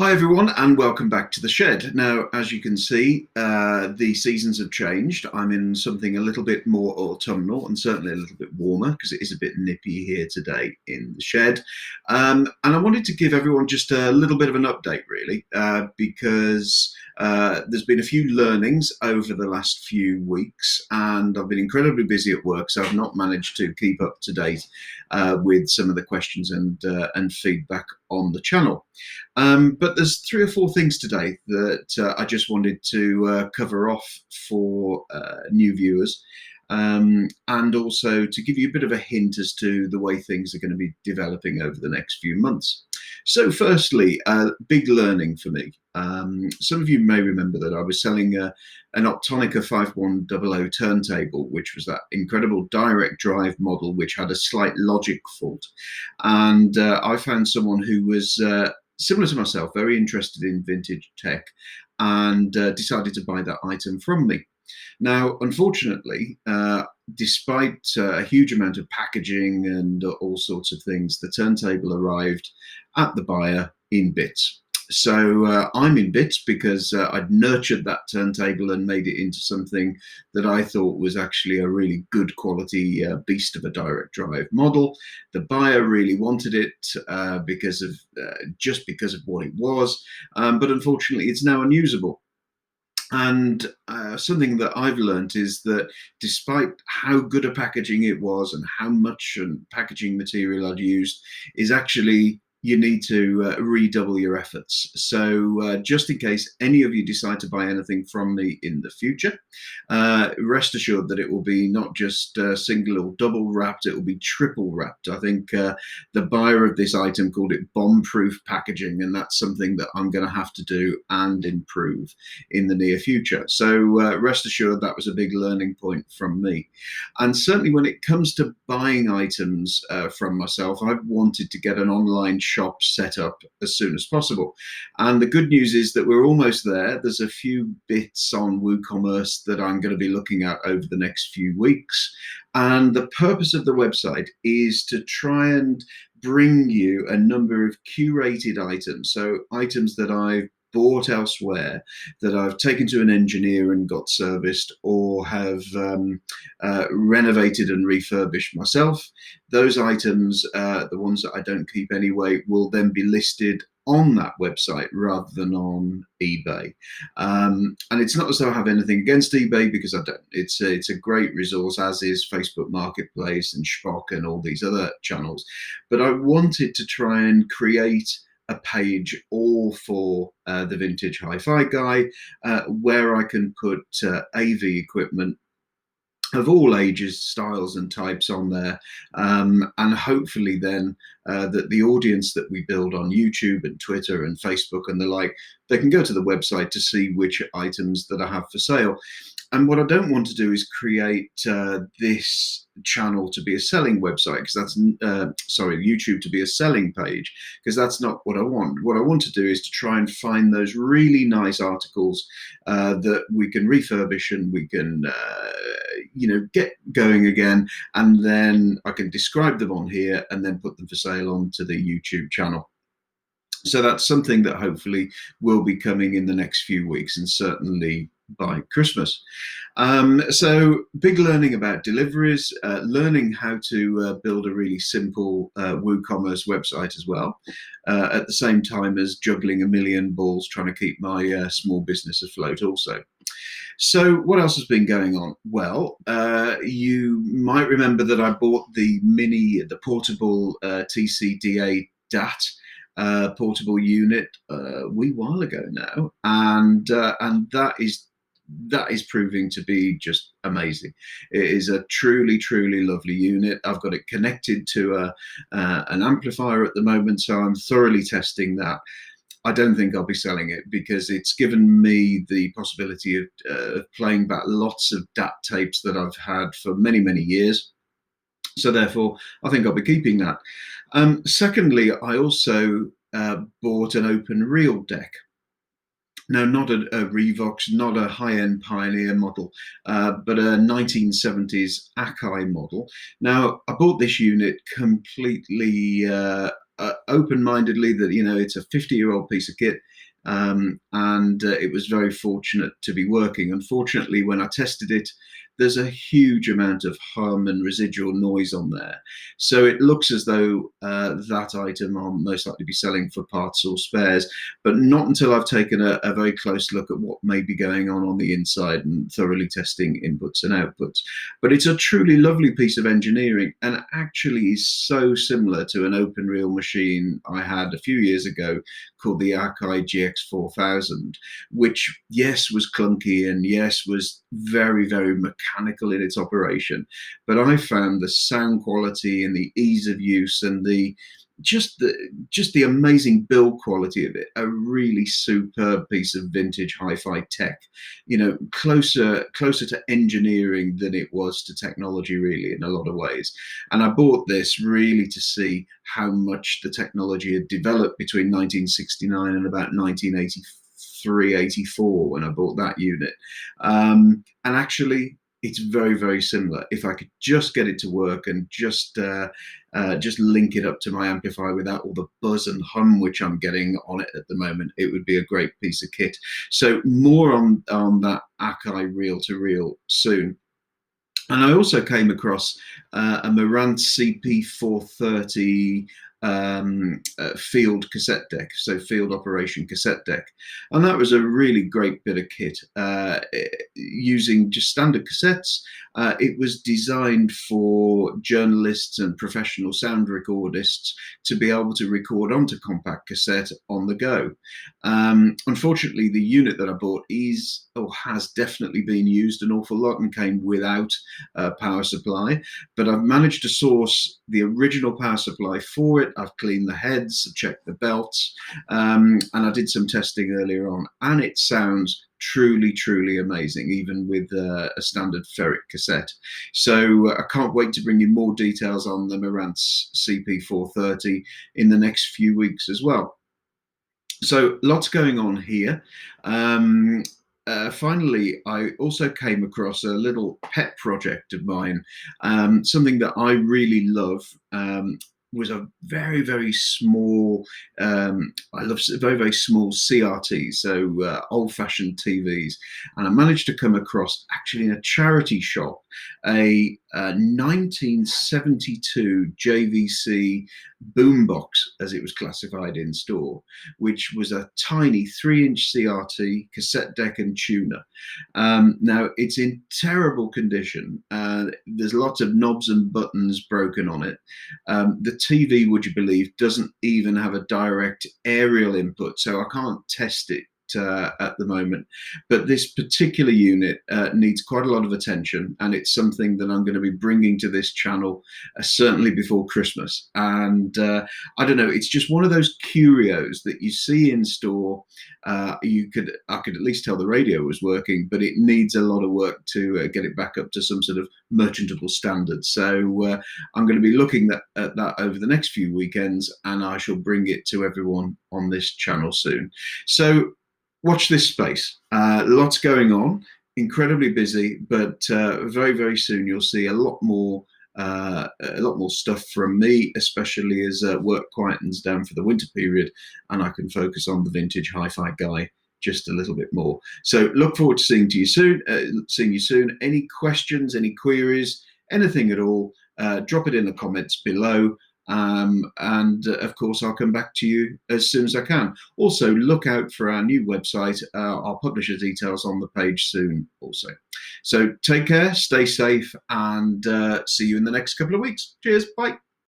Hi everyone and welcome back to the shed. Now, as you can see, the seasons have changed. I'm in something a little bit more autumnal and certainly a little bit warmer because it is a bit nippy here today in the shed. And I wanted to give everyone just a little bit of an update really, because there's been a few learnings over the last few weeks and I've been incredibly busy at work, so I've not managed to keep up to date with some of the questions and feedback on the channel. But there's 3 or 4 things today that I just wanted to cover off for new viewers, and also to give you a bit of a hint as to the way things are going to be developing over the next few months. So firstly, big learning for me. Some of you may remember that I was selling an Optonica 5100 turntable, which was that incredible direct drive model which had a slight logic fault. And I found someone who was similar to myself, very interested in vintage tech, and decided to buy that item from me. Now, unfortunately, despite a huge amount of packaging and all sorts of things, the turntable arrived at the buyer in bits. So I'm in bits because I'd nurtured that turntable and made it into something that I thought was actually a really good quality beast of a direct drive model. The buyer really wanted it because of just because of what it was, but unfortunately it's now unusable. And something that I've learned is that despite how good a packaging it was and how much packaging material I'd used, is actually you need to redouble your efforts. So just in case any of you decide to buy anything from me in the future, rest assured that it will be not just single or double wrapped, it will be triple wrapped. I think the buyer of this item called it bomb-proof packaging, and that's something that I'm going to have to do and improve in the near future. So rest assured that was a big learning point from me. And certainly when it comes to buying items from myself, I've wanted to get an online shop set up as soon as possible. And the good news is that we're almost there. There's a few bits on WooCommerce that I'm going to be looking at over the next few weeks. And the purpose of the website is to try and bring you a number of curated items. So items that I've bought elsewhere that I've taken to an engineer and got serviced, or have renovated and refurbished myself. Those items, the ones that I don't keep anyway, will then be listed on that website rather than on eBay. And it's not as though I have anything against eBay, because I don't. It's a great resource, as is Facebook Marketplace and Shpock and all these other channels. But I wanted to try and create a page all for the vintage hi-fi guy, where I can put AV equipment of all ages, styles and types on there, and hopefully then that the audience that we build on YouTube and Twitter and Facebook and the like, they can go to the website to see which items that I have for sale. And what I don't want to do is create this channel to be a selling website, because that's YouTube to be a selling page, because that's not what I want. What I want to do is to try and find those really nice articles that we can refurbish and we can get going again, and then I can describe them on here and then put them for sale onto the YouTube channel. So that's something that hopefully will be coming in the next few weeks, and certainly by Christmas. So big learning about deliveries, learning how to build a really simple WooCommerce website as well, at the same time as juggling a million balls trying to keep my small business afloat also. So what else has been going on? Well, you might remember that I bought the portable TCDA DAT portable unit a wee while ago now, and that is proving to be just amazing. It is a truly, truly lovely unit. I've got it connected to an amplifier at the moment, so I'm thoroughly testing that. I don't think I'll be selling it, because it's given me the possibility of playing back lots of DAT tapes that I've had for many, many years. So therefore, I think I'll be keeping that. Secondly, I also bought an open reel deck. Now, not a Revox, not a high-end Pioneer model, but a 1970s Akai model. Now, I bought this unit completely open-mindedly that, you know, it's a 50-year-old piece of kit. And it was very fortunate to be working. Unfortunately, when I tested it, there's a huge amount of hum and residual noise on there. So it looks as though that item I'll most likely be selling for parts or spares, but not until I've taken a very close look at what may be going on the inside and thoroughly testing inputs and outputs. But it's a truly lovely piece of engineering, and actually is so similar to an open reel machine I had a few years ago called the Akai GX4000, which, yes, was clunky and yes, was very, very mechanical in its operation. But I found the sound quality and the ease of use and the amazing build quality of it a really superb piece of vintage hi-fi tech, you know, closer to engineering than it was to technology, really, in a lot of ways. And I bought this really to see how much the technology had developed between 1969 and about 1983, 84 when I bought that unit. And actually, it's very, very similar. If I could just get it to work and just link it up to my amplifier without all the buzz and hum which I'm getting on it at the moment, it would be a great piece of kit. So more on that Akai reel-to-reel soon. And I also came across a Marantz CP430 field cassette deck, so field operation cassette deck. And that was a really great bit of kit using just standard cassettes. It was designed for journalists and professional sound recordists to be able to record onto compact cassette on the go. Unfortunately, the unit that I bought has definitely been used an awful lot and came without power supply, but I've managed to source the original power supply for it. I've cleaned the heads, checked the belts, and I did some testing earlier on, and it sounds truly, truly amazing, even with a standard ferric cassette. So I can't wait to bring you more details on the Marantz CP430 in the next few weeks as well. So lots going on here. Finally, I also came across a little pet project of mine, something that I really love. Was a very, very small, I love very, very small CRTs, so old-fashioned TVs. And I managed to come across, actually in a charity shop, a 1972 JVC boombox, as it was classified in store, which was a tiny 3-inch CRT, cassette deck and tuner. Now, it's in terrible condition. There's lots of knobs and buttons broken on it. The TV, would you believe, doesn't even have a direct aerial input, so I can't test it at the moment. But this particular unit needs quite a lot of attention, and it's something that I'm going to be bringing to this channel certainly before Christmas. And I don't know, it's just one of those curios that you see in store. I could at least tell the radio was working, but it needs a lot of work to get it back up to some sort of merchantable standard. So I'm going to be looking at that over the next few weekends, and I shall bring it to everyone on this channel soon. So watch this space. Lots going on, incredibly busy, but very, very soon you'll see a lot more stuff from me, especially as work quietens down for the winter period and I can focus on the vintage hi-fi guy just a little bit more. So look forward to seeing you soon. Any questions, any queries, anything at all, drop it in the comments below. And of course, I'll come back to you as soon as I can. Also, look out for our new website. I'll publish the details on the page soon also. So take care, stay safe, and see you in the next couple of weeks. Cheers, bye.